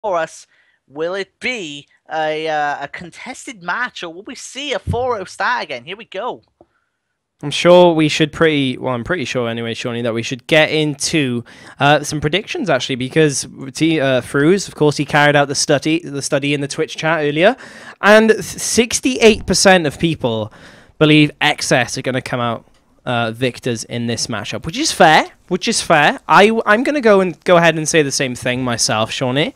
for us, will it be a contested match, or will we see a 4-0 start again? Here we go. I'm sure we should I'm pretty sure anyway, Shawnee, that we should get into some predictions actually, because Fruz, of course, he carried out the study in the Twitch chat earlier, and 68% of people believe eXes are going to come out victors in this matchup, which is fair. I'm going to go ahead and say the same thing myself, Shawnee.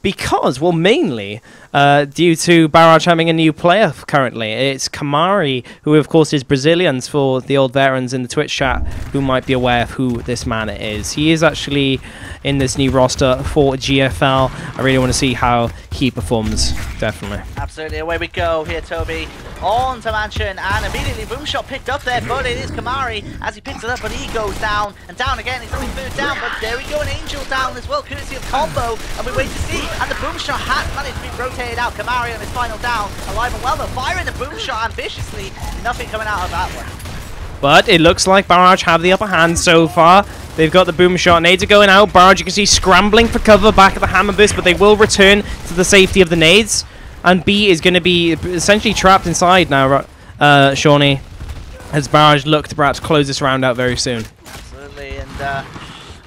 Because, well, mainly due to Barrage having a new player currently. It's Kamari, who, of course, is Brazilians for the old veterans in the Twitch chat who might be aware of who this man is. He is actually in this new roster for GFL. I really want to see how he performs, definitely. Absolutely, away we go here, Toby. On to Mansion, and immediately Boomshot picked up there, but it is Kamari as he picks it up, but he goes down, and down again. He's only third down, but there we go, an Angel down as well, courtesy of Combo, and we wait to see, and the Boomshot has managed to be rotated out. Kamari on his final down, alive and well, though, firing the Boomshot ambitiously, nothing coming out of that one. But it looks like Barrage have the upper hand so far. They've got the boom shot. Nades are going out. Barrage, you can see, scrambling for cover back at the Hammer Burst, but they will return to the safety of the nades. And B is going to be essentially trapped inside now, Shawnee, as Barrage look to perhaps close this round out very soon. Absolutely, and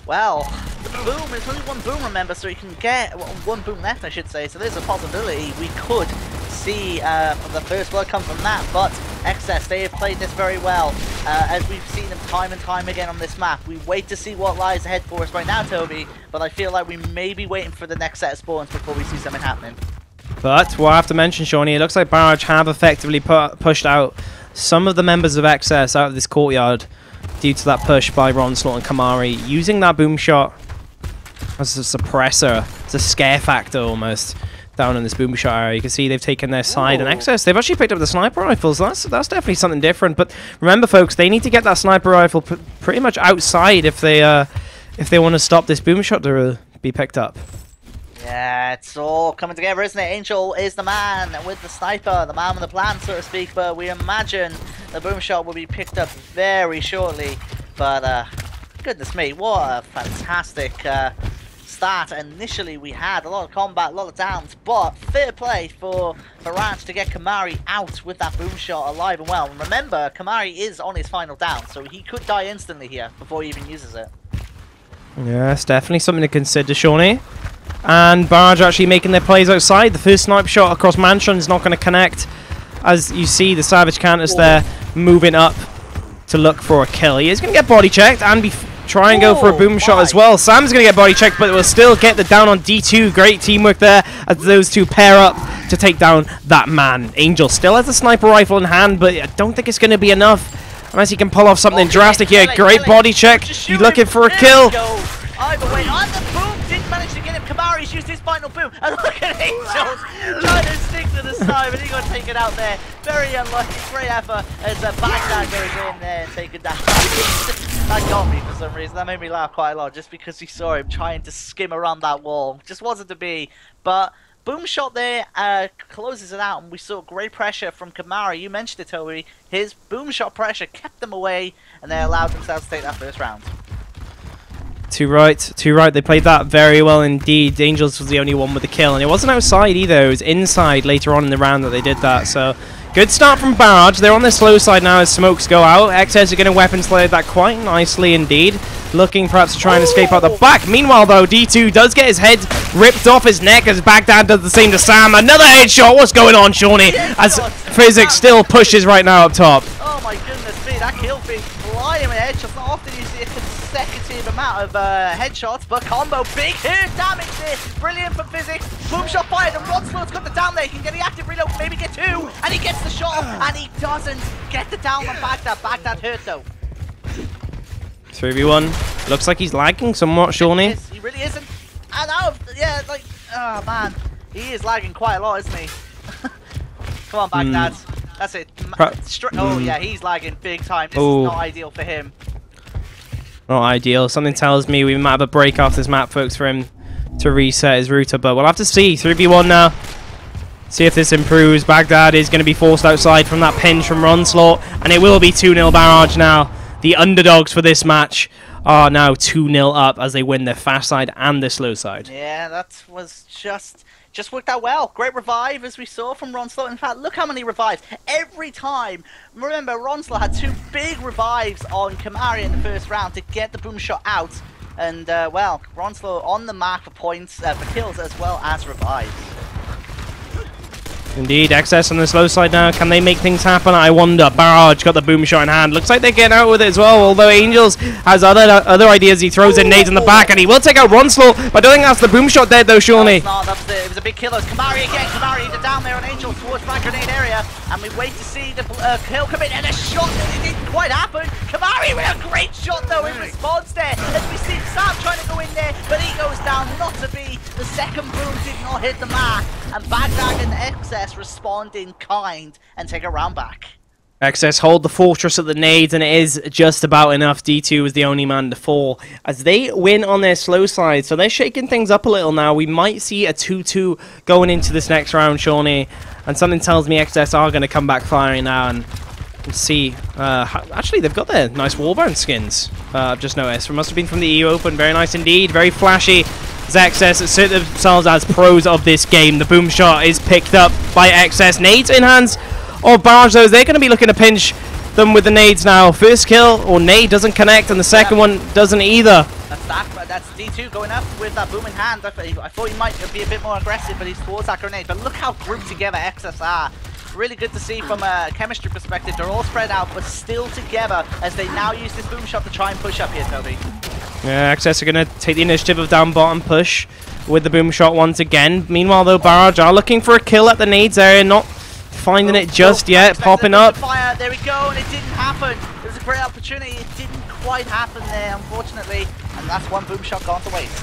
well, the boom, there's only one boom, remember, so you can get, well, one boom left, I should say, so there's a possibility we could see the first blood come from that, but eXes, they have played this very well, as we've seen them time and time again on this map. We wait to see what lies ahead for us right now, Toby, but I feel like we may be waiting for the next set of spawns before we see something happening. But what I have to mention, Shawnee, it looks like Barrage have effectively pushed out some of the members of eXes out of this courtyard due to that push by Ronslot and Kamari, using that boom shot as a suppressor. It's a scare factor almost down in this boom shot area. You can see they've taken their side. Ooh. And eXes, they've actually picked up the sniper rifles. That's definitely something different. But remember, folks, they need to get that sniper rifle pretty much outside if they want to stop this boom shot to be picked up. Yeah, it's all coming together, isn't it? Angel is the man with the sniper, the man with the plan, so to speak, but we imagine the boom shot will be picked up very shortly. But, goodness me, what a fantastic start initially we had. A lot of combat, a lot of downs, but fair play for Barrage to get Kamari out with that boom shot alive and well. And remember, Kamari is on his final down, so he could die instantly here before he even uses it. Yeah, it's definitely something to consider, Shawnee. And Barrage actually making their plays outside. The first snipe shot across Mansion is not going to connect. As you see, the Savage Counters there moving up to look for a kill. He is going to get body checked and try and go for a boom shot as well. Sam's going to get body checked, but it will still get the down on D2. Great teamwork there as those two pair up to take down that man. Angel still has the sniper rifle in hand, but I don't think it's going to be enough unless he can pull off something drastic here. Great body check. He's looking for a kill. Either way, on the boom, didn't manage to get him. Kamari's used his final boom, and look at Angel trying to stick to the side, but he got taken out there. Very unlucky, great effort as Baghdad goes in there and taken down. That got me for some reason. That made me laugh quite a lot, just because you saw him trying to skim around that wall. Just wasn't to be, but boom shot there closes it out, and we saw great pressure from Kamari. You mentioned it, Toby. His boom shot pressure kept them away, and they allowed themselves to take that first round. Too right. They played that very well indeed. Angels was the only one with the kill, and it wasn't outside either. It was inside later on in the round that they did that. So good start from Barrage. They're on the slow side now as smokes go out. eXes are going to weapon slay that quite nicely indeed. Looking perhaps to try and escape out the back. Meanwhile, though, D2 does get his head ripped off his neck as Baghdad does the same to Sam. Another headshot. What's going on, Shawnee? As Physics still pushes right now up top. Oh my goodness me, that kill feed flying with headshots. Not often you see a consecutive amount of headshots, but Combo, big hit damage there. Brilliant from Physics. Boom shot fired, and Rodslow's got the down there. He can get the active reload, maybe get two, and he gets the shot, and he doesn't get the down on Baghdad. Baghdad hurt though. 3v1. Looks like he's lagging somewhat, Shawnee. He really isn't. And out of, yeah, like, oh man, he is lagging quite a lot, isn't he? Come on, Baghdad. That's it. Oh yeah, he's lagging big time. This is not ideal for him. Not ideal. Something tells me we might have a break off this map, folks, for him to reset his router, but we'll have to see. 3v1 now. See if this improves. Baghdad is going to be forced outside from that pinch from Ronslot, and it will be 2-0 Barrage now. The underdogs for this match are now 2-0 up as they win their fast side and their slow side. Yeah, that was just worked out well. Great revive, as we saw from Ronslot. In fact, look how many revives. Every time. Remember, Ronslot had 2 big revives on Kamari in the first round to get the boom shot out. And, well, Ronslot on the mark for points, for kills, as well as revives. Indeed, eXes on the slow side now. Can they make things happen? I wonder. Barrage got the boom shot in hand. Looks like they're getting out with it as well, although Angels has other ideas. He throws in nades in the back, and he will take out Ronslot, but I don't think that's the boom shot dead, though, Shawnee. No, it was a big killer. Kamari again. Kamari down there on Angels towards frag grenade area, and we wait to see the kill come in, and a shot that it didn't quite happen. Kamari with a great shot, though, in response there, as we see Sam trying to go in there, but he goes down, not to be. The second boom did not hit the mark, and Baghdad and eXes respond in kind and take a round back. eXes hold the fortress of the nades, and it is just about enough. D2 is the only man to fall as they win on their slow side, so they're shaking things up a little now. We might see a 2-2 going into this next round, Shawnee, and something tells me eXes are going to come back firing now and see. Actually, they've got their nice warband skins. I've just noticed. It must have been from the EU Open. Very nice indeed. Very flashy. eXes assert themselves as pros of this game. The boom shot is picked up by eXes. Nades in hands of Barrage, though. They're going to be looking to pinch them with the nades now. First kill, or nade doesn't connect, and the second one doesn't either. That's D2 going up with that boom in hand. I thought he might be a bit more aggressive, but he's towards that grenade. But look how grouped together eXes are. Really good to see from a chemistry perspective. They're all spread out, but still together as they now use this boom shot to try and push up here, Toby. Yeah, eXes are going to take the initiative of down bottom push with the boom shot once again. Meanwhile, though, Barrage are looking for a kill at the nades area, not finding it just yet, popping up. Fire. There we go, and it didn't happen. It was a great opportunity. It didn't quite happen there, unfortunately, and that's one boom shot gone to waste.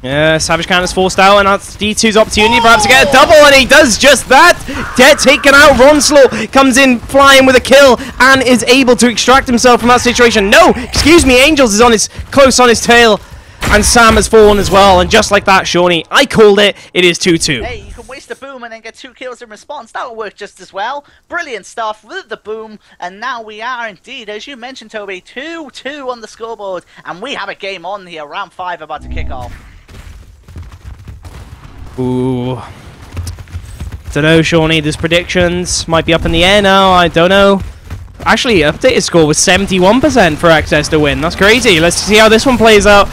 Yeah, Savage Count is forced out, and that's D2's opportunity perhaps to get a double, and he does just that. Dead taken out. Ronslot comes in flying with a kill and is able to extract himself from that situation. No, excuse me, Angels is close on his tail, and Sam has fallen as well. And just like that, Shawnee, I called it. It is 2-2. Hey, you can waste a boom and then get 2 kills in response. That'll work just as well. Brilliant stuff with the boom, and now we are indeed, as you mentioned, Toby, 2-2 on the scoreboard, and we have a game on here. Round 5 about to kick off. Ooh. Don't know, Shawnee. These predictions might be up in the air now. I don't know. Actually, updated score was 71% for eXes to win. That's crazy. Let's see how this one plays out.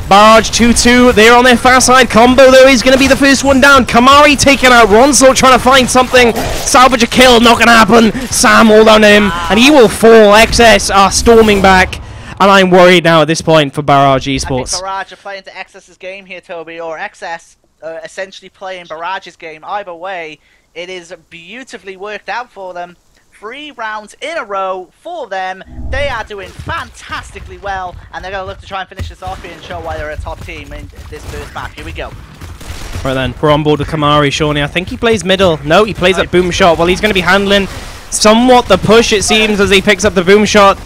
Barrage 2-2. They're on their fast side. Combo, though, is going to be the first one down. Kamari taking out Ronslot, trying to find something. Salvage a kill. Not going to happen. Sam all down him, and he will fall. eXes are storming back. And I'm worried now at this point for Barrage eSports. I think Barrage are playing to eXes' game here, Toby, or eXes essentially playing Barrage's game. Either way, it is beautifully worked out for them. 3 rounds in a row for them. They are doing fantastically well, and they're going to look to try and finish this off here and show why they're a top team in this first map. Here we go. Right then, we're on board with Kamari, Shawnee. I think he plays middle. No, he plays that boom shot. Well, he's going to be handling somewhat the push, it seems, as he picks up the boom shot.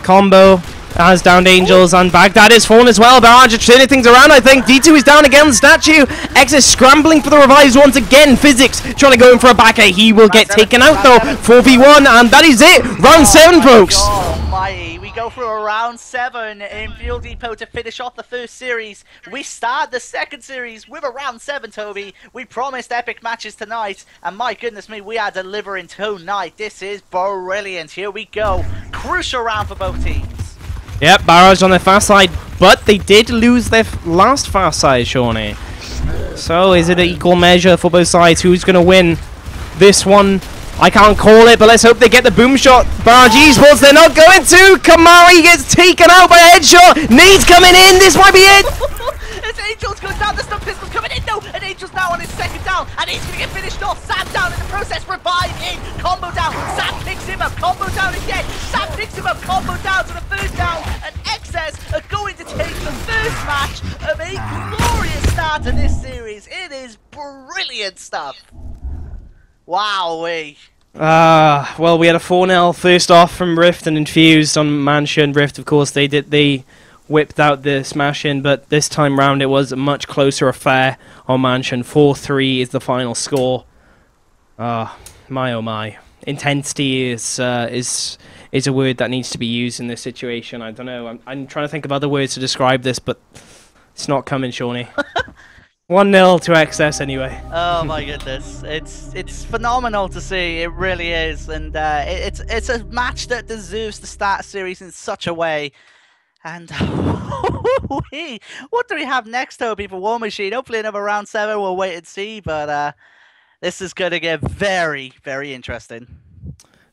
Combo has downed Angels, and Baghdad is fallen as well. Barrage are turning things around, I think. D2 is down again on the statue. eXes scrambling for the revives once again. Physics trying to go in for a back eight. He will get taken out, though. 4v1, and that is it. Round 7, folks. Almighty. We go through a round 7 in Fuel Depot to finish off the first series. We start the second series with a round 7, Toby. We promised epic matches tonight, and my goodness me, we are delivering tonight. This is brilliant. Here we go. Crucial round for both teams. Yep, Barrage on their fast side, but they did lose their last fast side, Shawnee. So is it an equal measure for both sides? Who's going to win this one? I can't call it, but let's hope they get the boom shot. Barrage eSports, they're not going to. Kamari gets taken out by a headshot. Nade's coming in. This might be it. As Angels goes down, the stun pistol's coming in. No, and Angels now on his second down, and he's going to get finished off. Sam down in the process. Revive in. Combo down. Sam picks him up. Combo down again. Sam picks him up. Combo down to the third down. And eXes are going to take the first match of a glorious start to this series. It is brilliant stuff. Wowee. Well, we had a 4-0 first off from Rift and Infused on Mansion. Rift, of course, they whipped out the smash-in, but this time round it was a much closer affair on Mansion. 4-3 is the final score. My oh my. Intensity is is a word that needs to be used in this situation. I don't know. I'm trying to think of other words to describe this, but it's not coming, Shawnee. 1-0 to eXes anyway. Oh my goodness, it's phenomenal to see. It really is, and it's a match that deserves to start a series in such a way. And what do we have next, Toby, for War Machine? Hopefully another round 7. We'll wait and see, but this is going to get very, very interesting.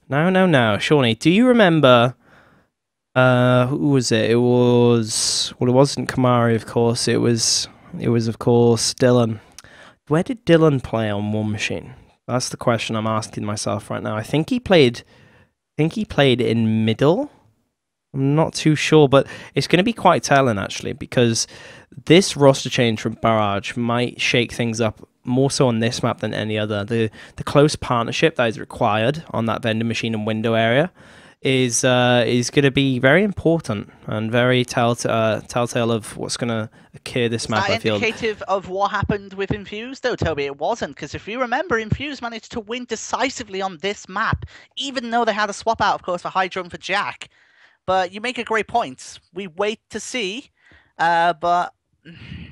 Now, Shawnee, do you remember? Who was it? It was, well, it wasn't Kamari, of course. It was of course Dylan. Where did Dylan play on War Machine? That's the question I'm asking myself right now. I think he played in middle. I'm not too sure, but it's going to be quite telling actually, because this roster change from Barrage might shake things up more so on this map than any other. The close partnership that is required on that vending machine and window area is going to be very important and very telltale of what's going to occur this map. I feel indicative of what happened with Infuse, though, Toby. It wasn't, because if you remember, Infuse managed to win decisively on this map, even though they had a swap out, of course, for Hydra and for Jack. But you make a great point. We wait to see, but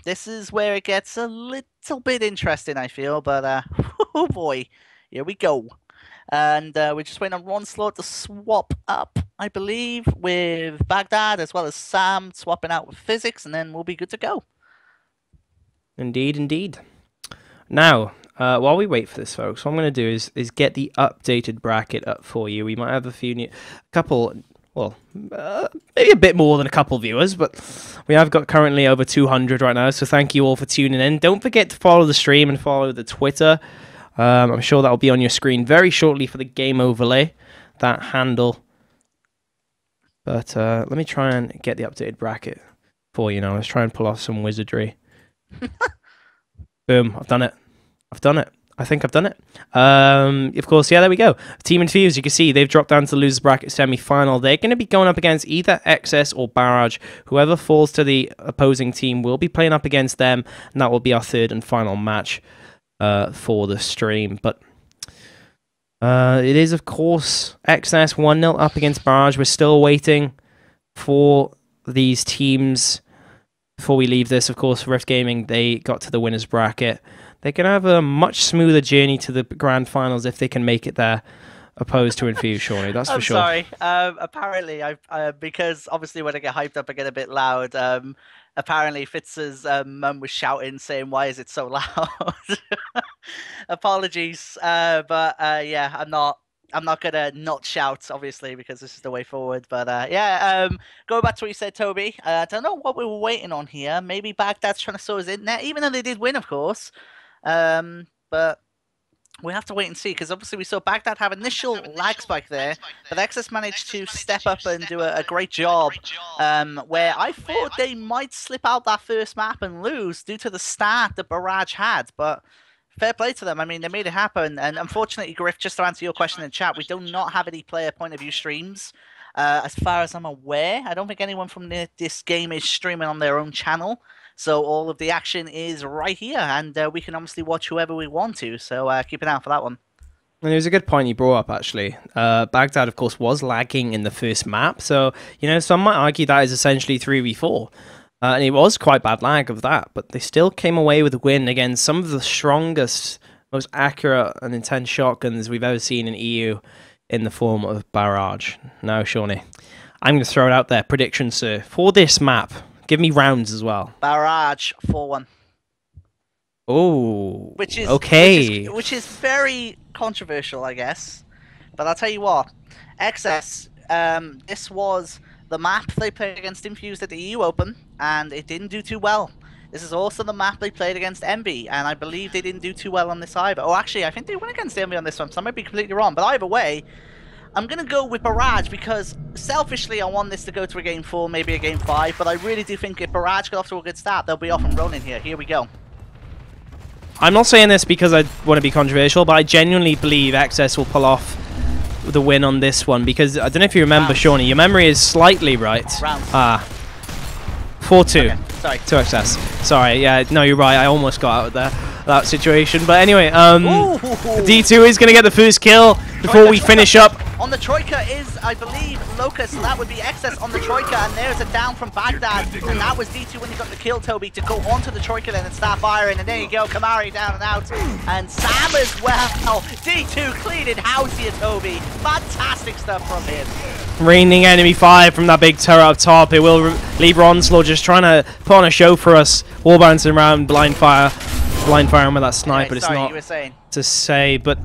this is where it gets a little bit interesting, I feel. But oh boy, here we go. And we're just waiting on Ronslot to swap up, I believe, with Baghdad, as well as Sam swapping out with Physics, and then we'll be good to go. Indeed. Now, while we wait for this, folks, what I'm going to do is get the updated bracket up for you. We might have maybe a bit more than a couple viewers, but we have got currently over 200 right now, so thank you all for tuning in. Don't forget to follow the stream and follow the Twitter. I'm sure that'll be on your screen very shortly for the game overlay, that handle. But let me try and get the updated bracket for you now. Let's try and pull off some wizardry. Boom, I've done it. I think I've done it. Of course, yeah, there we go. Team Infuse, you can see they've dropped down to the losers bracket semi-final. They're going to be going up against either eXes or Barrage. Whoever falls to the opposing team will be playing up against them, and that will be our third and final match for the stream. But it is, of course, eXes 1-0 up against Barrage. We're still waiting for these teams. Before we leave this, of course, Rift Gaming, they got to the winners bracket. They can have a much smoother journey to the grand finals if they can make it there, opposed to Infuse, Shawnee. That's for sure. I'm sorry. Apparently, because obviously when I get hyped up, I get a bit loud. Apparently, Fitz's mum was shouting, saying, "Why is it so loud?" Apologies, but yeah, I'm not gonna not shout, obviously, because this is the way forward. But yeah, going back to what you said, Toby. I don't know what we were waiting on here. Maybe Baghdad's trying to sow us in there, even though they did win, of course. But we have to wait and see, because obviously we saw Baghdad have initial lag spike there, but eXes managed to step up and do a great job, where I thought they might slip out that first map and lose due to the start that Barrage had, but fair play to them. I mean, they made it happen, and unfortunately, Griff, just to answer your question in chat, we do not have any player point of view streams. As far as I'm aware, I don't think anyone from this game is streaming on their own channel. So all of the action is right here, and we can obviously watch whoever we want to. So keep an eye out for that one. And it was a good point you brought up, actually. Baghdad, of course, was lagging in the first map. So, some might argue that is essentially 3v4. And it was quite bad lag of that. But they still came away with a win against some of the strongest, most accurate and intense shotguns we've ever seen in EU in the form of Barrage. Now, Shawnee, I'm going to throw it out there. Prediction, sir, for this map. Give me rounds as well. Barrage 4-1. Oh, which is okay. Which is very controversial, I guess. But I'll tell you what, eXes. This was the map they played against Infused at the EU Open, and it didn't do too well. This is also the map they played against Envy, and I believe they didn't do too well on this either. Oh, actually, I think they went against Envy on this one, so I might be completely wrong. But either way, I'm going to go with Barrage, because selfishly I want this to go to a Game 4, maybe a Game 5, but I really do think if Barrage get off to a good start, they'll be off and rolling here. Here we go. I'm not saying this because I want to be controversial, but I genuinely believe eXes will pull off the win on this one, because I don't know if you remember, Shawnee, your memory is slightly right. Rounds. 4-2. Okay, sorry. To eXes. Sorry, yeah, no, you're right. I almost got out of that situation. But anyway, D2 is going to get the first kill before we finish up On the Troika is, I believe, Locust, so that would be eXes on the Troika, and there's a down from Baghdad, and that was D2 when he got the kill, Toby, to go onto the Troika then and start firing, and there you go, Kamari down and out, and Sam as well. D2 cleaning house here, Toby. Fantastic stuff from him. Raining enemy fire from that big turret up top. It will leave Ronslaw just trying to put on a show for us. Wall bouncing around, blind firing with that snipe, but it's sorry, not you were saying. to say. But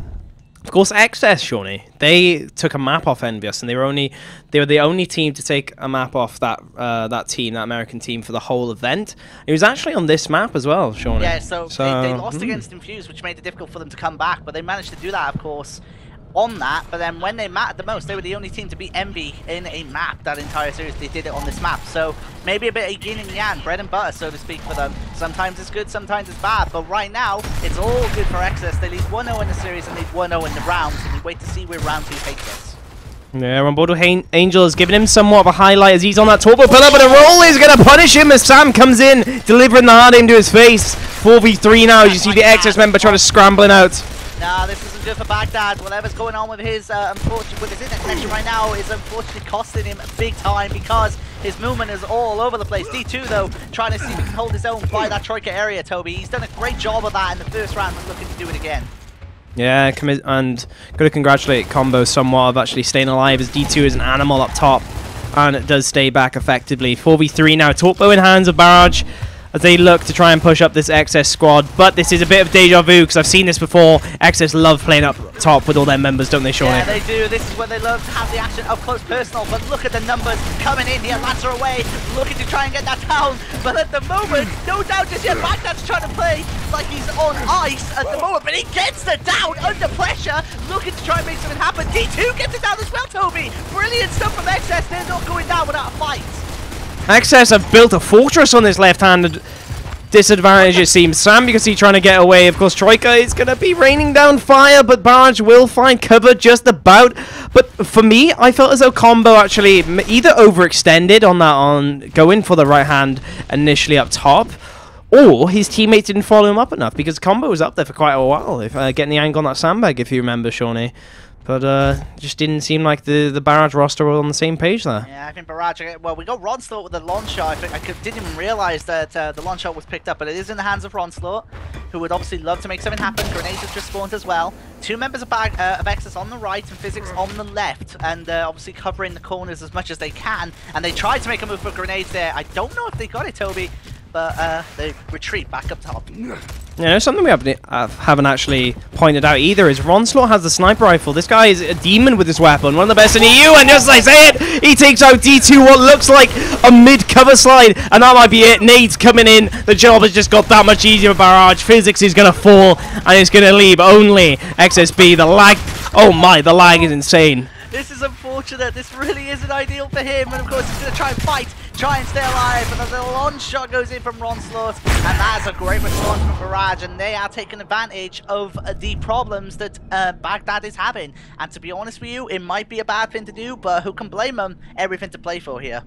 of course, eXes, Shawnee, they took a map off Envious, and they were the only team to take a map off that that American team for the whole event. It was actually on this map as well, Shawnee. Yeah, so they lost against Infuse, which made it difficult for them to come back, but they managed to do that, of course, on that. But then when they mattered the most, they were the only team to beat Envy in a map that entire series. They did it on this map, so maybe a bit of yin and yang, bread and butter, so to speak, for them. Sometimes it's good, sometimes it's bad, but right now it's all good for eXes. They lead 1-0 in the series and lead 1-0 in the rounds, and we wait to see where round 2 takes us. Yeah, Rambodo Angel is giving him somewhat of a highlight as he's on that turbo pillar, but a roll is going to punish him as Sam comes in, delivering the hard aim to his face. 4v3 now as you see the eXes member trying to scrambling out. Nah, this isn't good for Baghdad. Whatever's going on with his internet connection right now is unfortunately costing him big time because his movement is all over the place. D2 though, trying to see if he can hold his own by that Troika area, Toby. He's done a great job of that in the first round and looking to do it again. Yeah, and got to congratulate Combo somewhat of actually staying alive as D2 is an animal up top and it does stay back effectively. 4v3 now, Torpo in hands of Barrage as they look to try and push up this eXes squad, but this is a bit of deja vu because I've seen this before. eXes love playing up top with all their members, don't they, Shawnee? Yeah, they do. This is where they love to have the action up close personal, but look at the numbers coming in here. Lancer away, looking to try and get that down, but at the moment, no doubt just yet, Baghdad's trying to play like he's on ice at the moment, but he gets the down under pressure, looking to try and make something happen. D2 gets it down as well, Toby. Brilliant stuff from eXes. They're not going down without a fight. eXes have built a fortress on this left-handed disadvantage, it seems. Sam, you can see trying to get away. Of course, Troika is going to be raining down fire, but Barrage will find cover just about. But for me, I felt as though Combo actually either overextended on going for the right hand initially up top, or his teammates didn't follow him up enough, because Combo was up there for quite a while, if getting the angle on that sandbag, if you remember, Shawnee. But just didn't seem like the Barrage roster were on the same page there. Yeah, I think Barrage, well, we got Ronslaught with the launch shot. I didn't even realize that the launch shot was picked up, but it is in the hands of Ronslaught, who would obviously love to make something happen. Grenades have just spawned as well. Two members of eXes on the right and Physics on the left, and obviously covering the corners as much as they can. And they tried to make a move for grenades there. I don't know if they got it, Toby, but they retreat back up top. Yeah, something we haven't actually pointed out either is Ronslaught has the sniper rifle. This guy is a demon with this weapon, one of the best in EU, and just like I say it, he takes out D2, what looks like a mid-cover slide, and that might be it. Nades coming in, the job has just got that much easier for Barrage. Physics is going to fall, and it's going to leave only XSB. The lag, oh my, the lag is insane. This is unfortunate. This really isn't ideal for him, and of course he's going to try and fight, try and stay alive, but the launch shot goes in from Ronslaught, and that's a great response from Barrage, and they are taking advantage of the problems that Baghdad is having. And to be honest with you, it might be a bad thing to do, but who can blame them? Everything to play for here.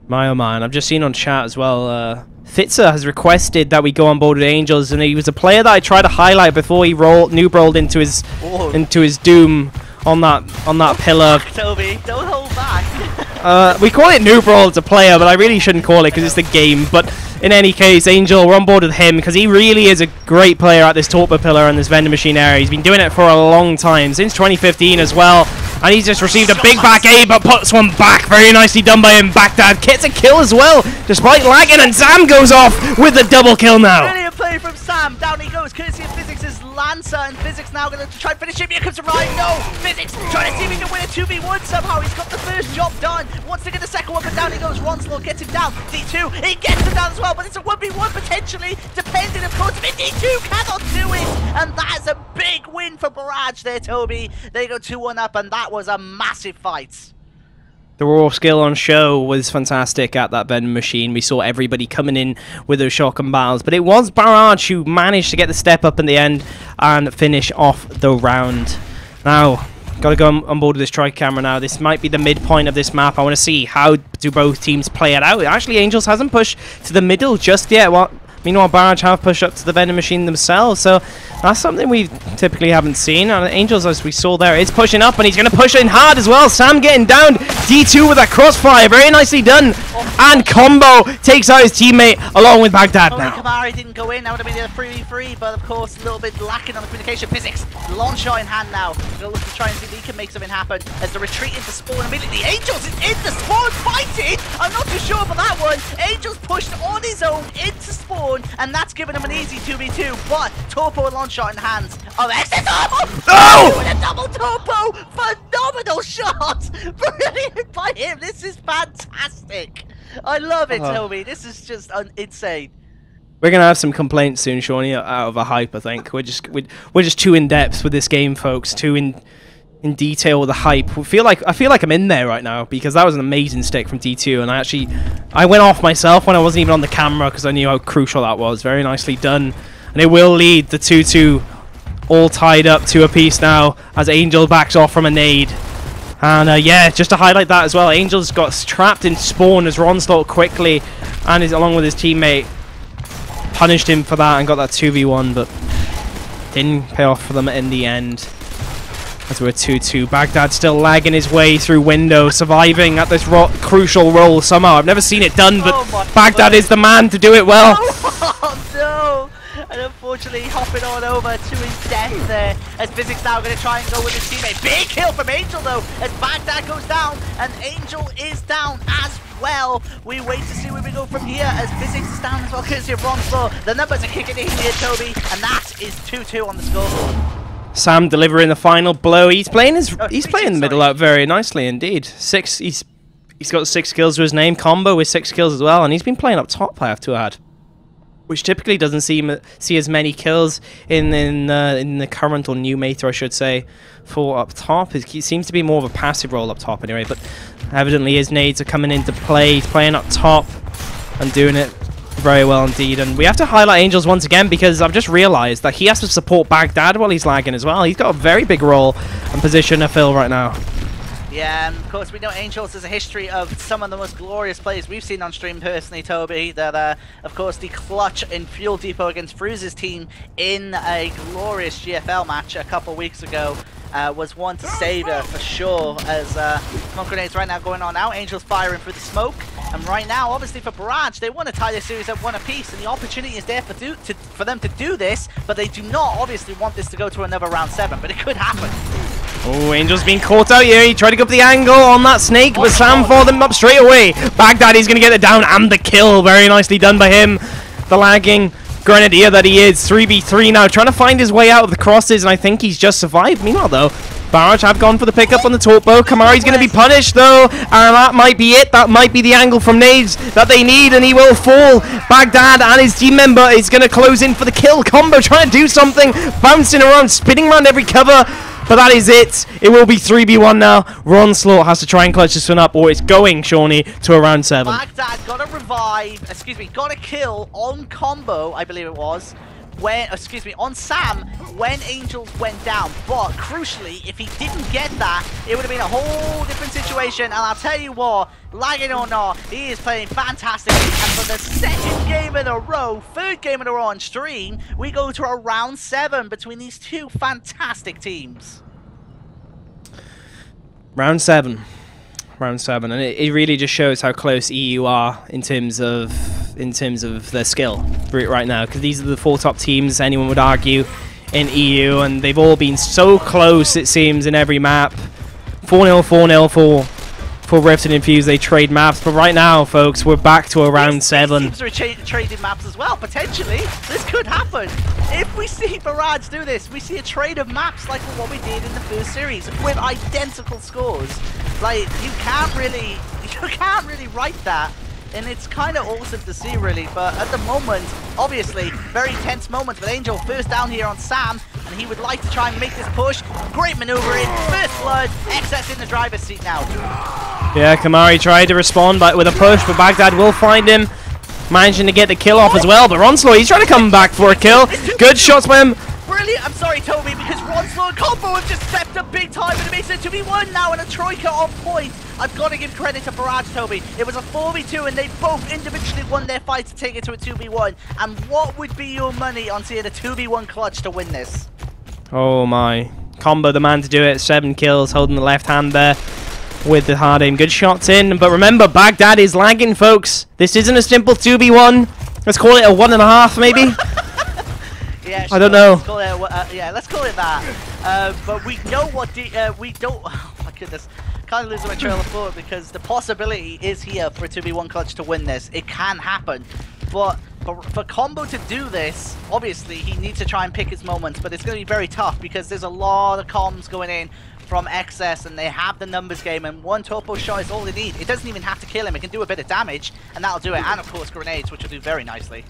My oh man, I've just seen on chat as well, Fitzer has requested that we go on board with Angels, and he was a player that I tried to highlight before he noob-rolled into his doom on that pillar. Toby, don't hold back. We call it noob roll as a player, but I really shouldn't call it because it's the game. But in any case, Angel, we're on board with him because he really is a great player at this Torpor pillar and this vending machine area. He's been doing it for a long time, since 2015 as well. And he's just received a big back A, but puts one back. Very nicely done by him. Baghdad gets a kill as well, despite lagging, and Sam goes off with the double kill now. Brilliant play from Sam. Down he goes, courtesy of Physics' Lancer, and Physics now going to try and finish him. Here comes Ryan. No, Physics trying to see if he can win a 2v1 somehow. He's got the first job done. Wants to get the second one, but down he goes. Ronslaught gets him down. D2, he gets him down as well, but it's a 1v1 potentially, depending of course if D2 cannot do it. And that's a big win for Barrage there, Toby. They go 2-1 up, and that was a massive fight. The raw skill on show was fantastic at that vending machine. We saw everybody coming in with those shotgun battles, but it was Barrage who managed to get the step up in the end and finish off the round. Now, got to go on board with this trike camera now. This might be the midpoint of this map. I want to see how do both teams play it out. Actually, Angels hasn't pushed to the middle just yet. Meanwhile, Barrage have pushed up to the vending machine themselves, so that's something we typically haven't seen. And Angels, as we saw there, is pushing up, and he's going to push in hard as well. Sam getting down. D2 with that crossfire. Very nicely done. And Combo takes out his teammate along with Baghdad now. Kamari didn't go in. That would have been a 3v3, but of course, a little bit lacking on the communication. Physics, launch shot in hand now. Gonna look to try and see if he can make something happen as the retreat into spawn immediately. Angels is in the spawn fighting. I'm not too sure about that one. Angels pushed on his own into spawn, and that's given him an easy 2v2. But Torpo and launch shot in hands of eXes. Oh! With a double Torpo, phenomenal shot. Brilliant by him. This is fantastic. I love it, Toby. This is just insane. We're gonna have some complaints soon, Shawnee, out of a hype. I think we're just too in depth with this game, folks. Too in detail with the hype. I feel like I'm in there right now because that was an amazing stick from D2, and I went off myself when I wasn't even on the camera because I knew how crucial that was. Very nicely done, and it will lead the 2-2 all tied up to a piece now as Angel backs off from a nade. And yeah, just to highlight that as well, Angel's got trapped in spawn as Ronslot quickly, and is along with his teammate, punished him for that and got that 2v1, but didn't pay off for them in the end. As we're 2-2, Baghdad still lagging his way through window, surviving at this crucial role somehow. I've never seen it done, but Baghdad is the man to do it well. Oh no! And unfortunately hopping on over to his death there as Physics now going to try and go with his teammate. Big kill from Angel though as Baghdad goes down and Angel is down as well. We wait to see where we go from here as Physics is down as well courtesy of Ronslot. The numbers are kicking in here, Toby, and that is 2-2 on the scoreboard. Sam delivering the final blow. He's playing the middle out very nicely indeed. He's got 6 kills to his name. Combo with 6 kills as well, and he's been playing up top, I have to add, which typically doesn't see as many kills in the current or new meta, I should say, for up top. He seems to be more of a passive role up top anyway, but evidently his nades are coming into play. He's playing up top and doing it very well indeed. And we have to highlight Angels once again because I've just realized that he has to support Baghdad while he's lagging as well. He's got a very big role and position to fill right now. Yeah, and of course we know Angels has a history of some of the most glorious plays we've seen on stream personally, Toby. That of course the clutch in Fuel Depot against Fruse's team in a glorious GFL match a couple weeks ago was one to savour for sure, as smoke grenades right now going on now. Angels firing through the smoke, and right now obviously for Barrage they want to tie this series at one apiece, and the opportunity is there for them to do this, but they do not obviously want this to go to another round 7, but it could happen. Oh, Angel's being caught out here. He tried to go up the angle on that snake, but Sam followed him up straight away. Baghdad, he's going to get it down and the kill. Very nicely done by him. The lagging Grenadier that he is. 3v3 now, trying to find his way out of the crosses, and I think he's just survived. Meanwhile, though, Barrage have gone for the pickup on the Torpo. Kamari's going to be punished, though, and that might be it. That might be the angle from nades that they need, and he will fall. Baghdad and his team member is going to close in for the kill. Combo trying to do something, bouncing around, spinning around every cover. But that is it. It will be 3v1 now. Ronslot has to try and clutch this one up, or it's going, Shawnee, to a round 7. Baghdad got a revive, got a kill on Combo, I believe it was, on Sam when Angels went down. But crucially, if he didn't get that, it would have been a whole different situation. And I'll tell you what, lagging or not, he is playing fantastically. And for the third game in a row on stream, we go to a round 7 between these two fantastic teams. Round 7, and it really just shows how close EU are in terms of their skill right now, because these are the 4 top teams, anyone would argue, in EU, and they've all been so close, it seems, in every map. 4-0, 4-0 for Rift and Infuse. They trade maps, but right now, folks, we're back to a round 7. Teams are trading maps as well, potentially. This could happen. If we see Barrage do this, we see a trade of maps like what we did in the first series with identical scores. Like, you can't really write that. And it's kind of awesome to see, really. But at the moment, obviously, very tense moment with Angel first down here on Sam, and he would like to try and make this push. Great maneuvering, first blood, eXes in the driver's seat now. Yeah, Kamari tried to respond with a push, but Baghdad will find him, managing to get the kill off as well. But Ronslot, he's trying to come back for a kill. Good shots by him. Brilliant. I'm sorry, Toby, because Ronslot and Combo have just stepped up big time, and it makes it 2v1 now, and a Troika on point. I've got to give credit to Barrage, Toby. It was a 4v2 and they both individually won their fight to take it to a 2v1. And what would be your money on seeing a 2v1 clutch to win this? Oh my. Combo, the man to do it. 7 kills, holding the left hand there with the hard aim. Good shots in. But remember, Baghdad is lagging, folks. This isn't a simple 2v1. Let's call it a 1.5, maybe? Yeah, I don't know. Let's call it, yeah, let's call it that. But we know what we don't. Oh my goodness, kind of losing my trail of thought because the possibility is here for a 2v1 clutch to win this. It can happen, but for Combo to do this, obviously he needs to try and pick his moments. But it's going to be very tough because there's a lot of comms going in from eXes and they have the numbers game, and one Torpo shot is all they need. It doesn't even have to kill him. It can do a bit of damage, and that'll do it. And of course grenades, which will do very nicely.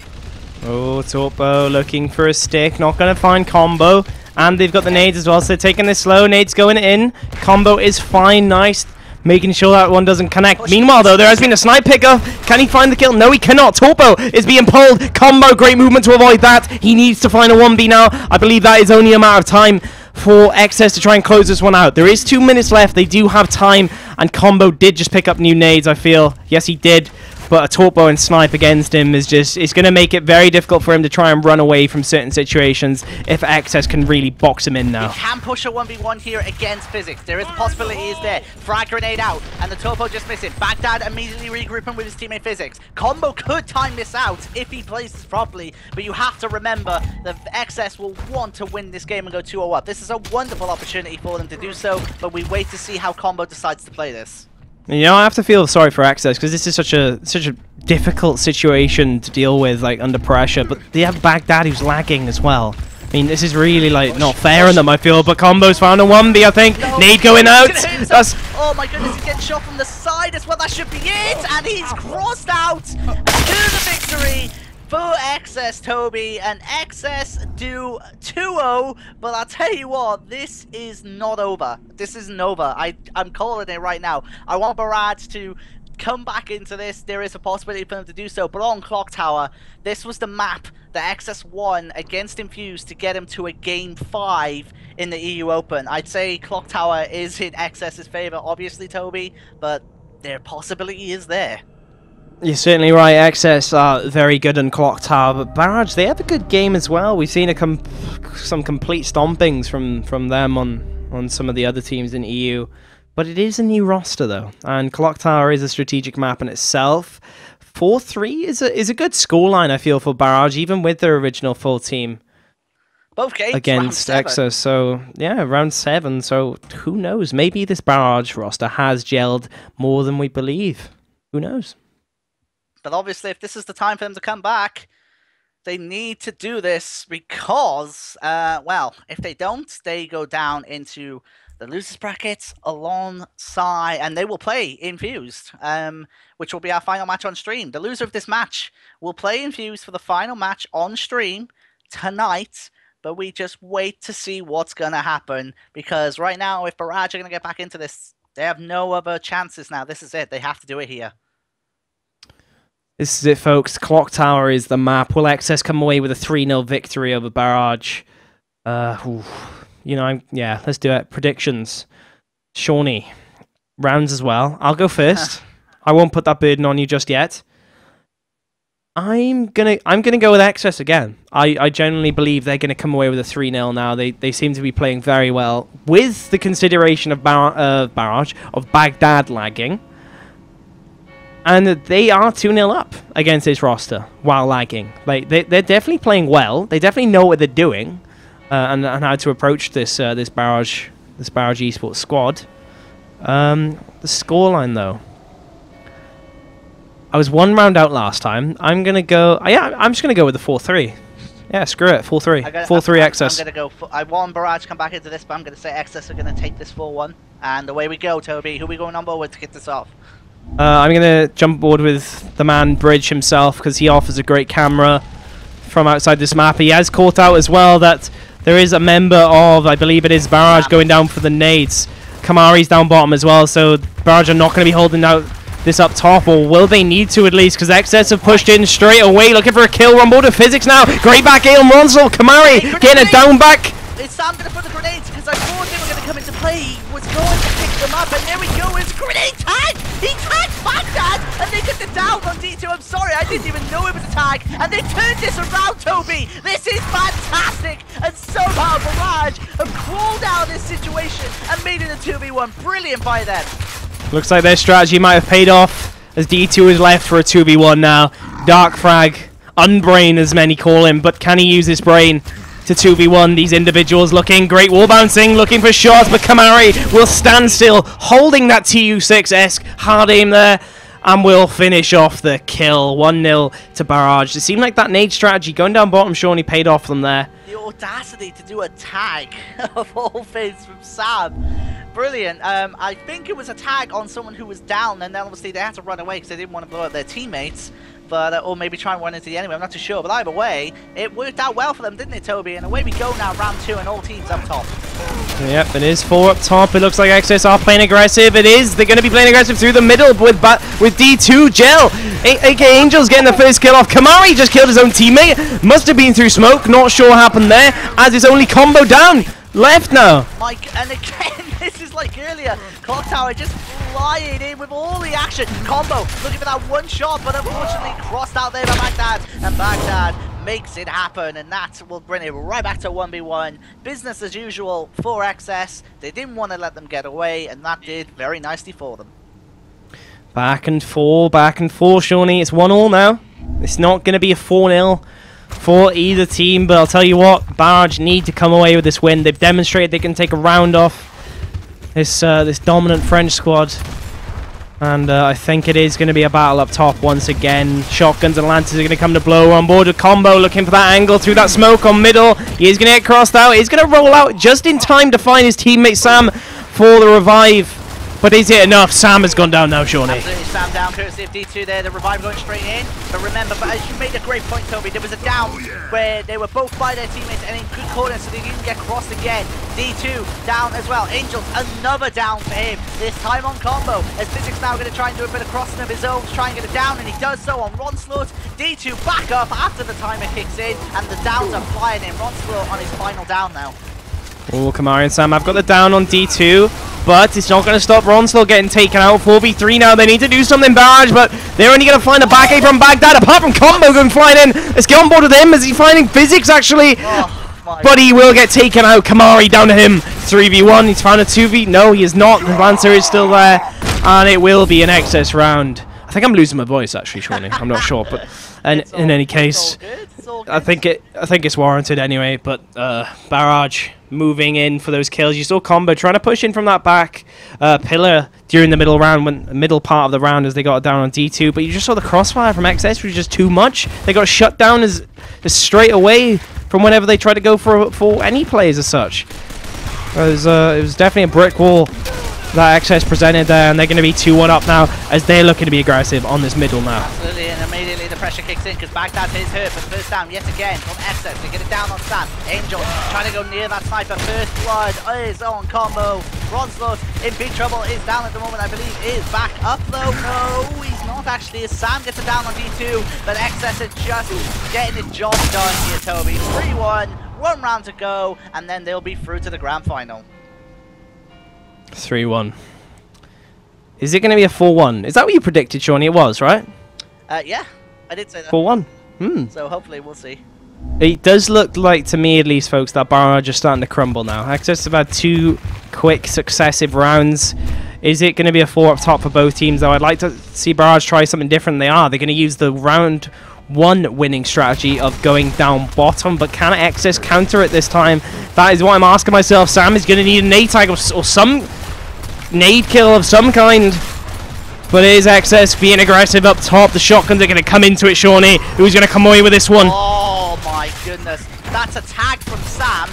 Oh, Torpo looking for a stick, not going to find Combo. And they've got the nades as well, so they're taking this slow. Nades going in. Combo is fine, nice. Making sure that one doesn't connect. Meanwhile, though, there has been a snipe picker. Can he find the kill? No, he cannot. Torpo is being pulled. Combo, great movement to avoid that. He needs to find a 1v now. I believe that is only a matter of time for eXes to try and close this one out. There is 2 minutes left. They do have time, and Combo did just pick up new nades, I feel. Yes, he did. But a Torpo and snipe against him is just, it's going to make it very difficult for him to try and run away from certain situations if eXes can really box him in now. He can push a 1v1 here against Physics. There is a possibility is there. Frag grenade out, and the Torpo just missed it. Baghdad immediately regrouping with his teammate Physics. Combo could time this out if he plays this properly, but you have to remember that eXes will want to win this game and go 2-0 up. This is a wonderful opportunity for them to do so, but we wait to see how Combo decides to play this. You know, I have to feel sorry for eXes because this is such a difficult situation to deal with, like under pressure. But they have Baghdad who's lagging as well. I mean, this is really like not fair on them, I feel. But Combo's found a 1v, I think. No, Nade going out. That's oh my goodness, he's getting shot from the side as well. That should be it, and he's crossed out to the victory for eXes, Toby, and eXes do 2-0, but I'll tell you what, this is not over. This isn't over. I'm calling it right now. I want Barrage to come back into this. There is a possibility for them to do so, but on Clock Tower, this was the map that eXes won against Infused to get him to a Game 5 in the EU Open. I'd say Clock Tower is in eXes' favor, obviously, Toby, but their possibility is there. You're certainly right. eXes are very good on Clock Tower, but Barrage, they have a good game as well. We've seen some complete stompings from them on some of the other teams in EU. But it is a new roster, though, and Clock Tower is a strategic map in itself. 4-3 is a good scoreline, I feel, for Barrage, even with their original full team. Both games against eXes, so yeah, round 7. So who knows? Maybe this Barrage roster has gelled more than we believe. Who knows? But obviously, if this is the time for them to come back, they need to do this because, well, if they don't, they go down into the losers brackets alongside, and they will play Infused, which will be our final match on stream. The loser of this match will play Infused for the final match on stream tonight, but we just wait to see what's going to happen, because right now, if Barrage are going to get back into this, they have no other chances now. This is it. They have to do it here. This is it, folks. Clock Tower is the map. Will eXes come away with a 3-0 victory over Barrage? You know, yeah, let's do it. Predictions. Shawnee. Rounds as well. I'll go first. I won't put that burden on you just yet. I'm gonna go with eXes again. I genuinely believe they're gonna come away with a 3-0 now. They seem to be playing very well with the consideration of Barrage, of Baghdad lagging. And they are 2-0 up against this roster while lagging. Like they're definitely playing well. They definitely know what they're doing and how to approach this Barrage eSports squad. The scoreline though. I was 1 round out last time. I'm gonna go. Yeah, I'm just gonna go with the 4-3. Yeah, screw it. 4-3. 4-3 eXes. I'm gonna go. I want Barrage to come back into this, but I'm gonna say eXes are gonna take this 4-1. And away we go, Toby. Who are we going on board with to get this off? I'm going to jump aboard with the man Bridge himself because he offers a great camera from outside this map. He has caught out as well that there is a member of, I believe it is Barrage, going down for the nades. Kamari's down bottom as well, so Barrage are not going to be holding out this up top, or will they need to at least, because eXes have pushed in straight away, looking for a kill. We're on board with Physics now. Great back aim, Ronsel. Kamari getting a down back. It's Sam going to put the grenades because I thought they were going to come into play. He was going to pick them up, and there we go, it's grenade tag! He tagged Baghdad, and they get the down on D2. I'm sorry, I didn't even know it was a tag, and they turned this around, Toby! This is fantastic! And somehow Barrage have crawled out of this situation and made it a 2v1. Brilliant by them. Looks like their strategy might have paid off, as D2 is left for a 2v1 now. Dark Frag, Unbrain as many call him, but can he use his brain to 2v1 these individuals? Looking great wall bouncing, looking for shots, but Kamari will stand still, holding that TU6-esque hard aim there, and will finish off the kill. 1-0 to Barrage. It seemed like that nade strategy going down bottom, Shawnee, paid off them there. The audacity to do a tag of all things from Sam. Brilliant. I think it was a tag on someone who was down, and then obviously they had to run away because they didn't want to blow up their teammates. But or maybe try and run into the enemy, I'm not too sure. But either way, it worked out well for them, didn't it, Toby? And away we go now, round 2, and all teams up top. Yep, it is 4 up top. It looks like eXes are playing aggressive. It is. They're going to be playing aggressive through the middle with D2. Gel, aka Angel's getting the first kill off. Kamari just killed his own teammate. Must have been through smoke. Not sure what happened there, as it's only combo down. Left now. Mike, and again, this is like earlier. Clock Tower just flying in with all the action. Combo looking for that one shot, but unfortunately crossed out there by Baghdad. And Baghdad makes it happen, and that will bring it right back to 1v1. Business as usual for eXes. They didn't want to let them get away, and that did very nicely for them. Back and forth, Shawnee. It's 1-1 now. It's not going to be a 4-0. For either team, but I'll tell you what, Barrage need to come away with this win. They've demonstrated they can take a round off this dominant French squad, and I think it is going to be a battle up top once again. Shotguns and Lances are going to come to blow. On board with Combo, looking for that angle through that smoke on middle. He is going to get crossed out. He's going to roll out just in time to find his teammate Sam for the revive. But is it enough? Sam has gone down now, Shawnee. Absolutely, Sam down, courtesy of D2 there. The revive going straight in. But remember, as you made a great point, Toby, there was a down where they were both by their teammates and in good corners, so they didn't get crossed again. D2 down as well. Angels, another down for him. This time on Combo. As Physics now going to try and do a bit of crossing of his own to try and get it down, and he does so on Ronslaught. D2 back up after the timer kicks in, and the downs are flying in. Ronslaught on his final down now. Oh, Kamari and Sam have got the down on D2, but it's not going to stop Ronslaught getting taken out. 4v3 now. They need to do something, Barrage, but they're only going to find a back A from Baghdad. Apart from Combo going flying in. Let's get on board with him. Is he finding Physics, actually? Oh, but he will get taken out. Kamari down to him. 3v1. He's found a 2v. No, he is not. The Lancer is still there, and it will be an eXes round. I think I'm losing my voice, actually, Shawnee. I'm not sure, but in any case, I think it's warranted anyway. But Barrage moving in for those kills. You saw Combo trying to push in from that back pillar during the middle part of the round as they got down on D2. But you just saw the crossfire from eXes, which was just too much. They got shut down as straight away from whenever they tried to go for any plays as such. It was definitely a brick wall that eXes presented there, and they're going to be 2-1 up now as they're looking to be aggressive on this middle now. Absolutely, and immediately the pressure kicks in because Baghdad is hurt, but first down yet again from eXes. They get it down on Sam. Angel trying to go near that sniper. First blood is on Combo. Ronslaught in big trouble, is down at the moment, I believe, is back up though. No, he's not actually, as Sam gets it down on D2, but eXes are just getting his job done here, Toby. 3-1, 1 round to go, and then they'll be through to the grand final. 3-1. Is it going to be a 4-1? Is that what you predicted, Shawnee? It was, right? Yeah, I did say that. 4-1. So hopefully we'll see. It does look like, to me at least, folks, that Barrage are starting to crumble now. eXes have had 2 quick successive rounds. Is it going to be a 4 up top for both teams, though? I'd like to see Barrage try something different than they are. They're going to use the round 1 winning strategy of going down bottom, but can eXes counter it this time? That is what I'm asking myself. Sam is going to need a nade tag or some nade kill of some kind. But it is eXes being aggressive up top. The shotguns are going to come into it, Shawnee. Who's going to come away with this one? Oh my goodness. That's a tag from Sam,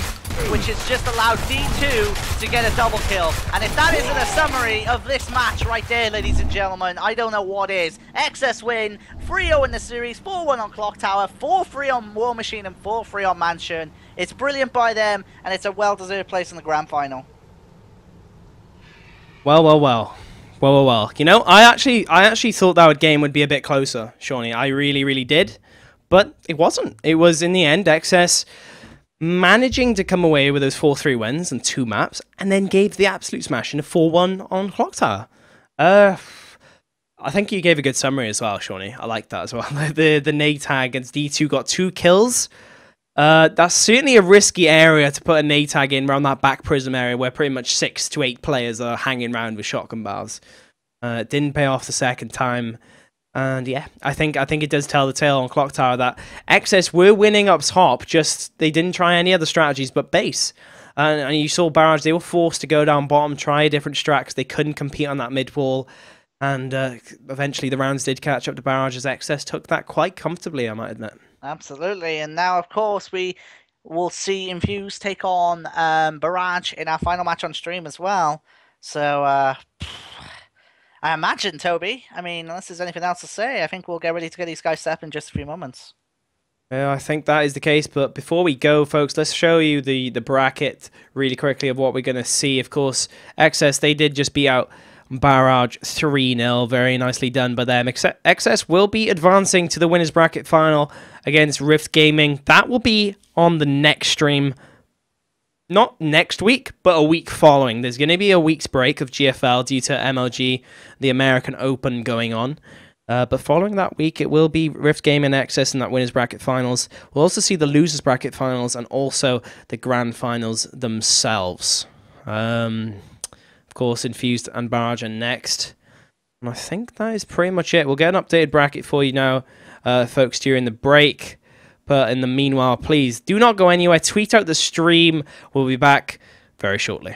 which has just allowed D2 to get a double kill. And if that isn't a summary of this match right there, ladies and gentlemen, I don't know what is. eXes win, 3-0 in the series, 4-1 on Clock Tower, 4-3 on War Machine, and 4-3 on Mansion. It's brilliant by them, and it's a well-deserved place in the grand final. Well. You know, I actually thought that game would be a bit closer, Shawnee. I really did. But it wasn't. It was, in the end, eXes managing to come away with those 4-3 wins and 2 maps, and then gave the absolute smash in a 4-1 on Clock Tower. I think you gave a good summary as well, Shawnee. I like that as well. the nade tag against D2 got 2 kills. That's certainly a risky area to put a nade tag in around that back prism area where pretty much 6 to 8 players are hanging around with shotgun barrels. It didn't pay off the second time. And yeah, I think it does tell the tale on Clock Tower that eXes were winning up top, just they didn't try any other strategies but base. And you saw Barrage, they were forced to go down bottom, try a different strat because they couldn't compete on that mid wall. And eventually the rounds did catch up to Barrage as eXes took that quite comfortably, I might admit. Absolutely. And now, of course, we will see Infuse take on Barrage in our final match on stream as well. So, I imagine, Toby, I mean, unless there's anything else to say, I think we'll get ready to get these guys set up in just a few moments. Yeah, I think that is the case, but before we go, folks, let's show you the bracket really quickly of what we're going to see. Of course, eXes, they did just beat out Barrage 3-0. Very nicely done by them. eXes will be advancing to the winners bracket final against Rift Gaming. That will be on the next stream. Not next week, but a week following. There's going to be a week's break of GFL due to MLG, the American Open, going on. But following that week, it will be Rift Gaming and eXes in that winners bracket finals. We'll also see the losers bracket finals and also the grand finals themselves. Of course, Infused and Barrage are next. And I think that is pretty much it. We'll get an updated bracket for you now, folks, during the break. But in the meanwhile, please do not go anywhere. Tweet out the stream. We'll be back very shortly.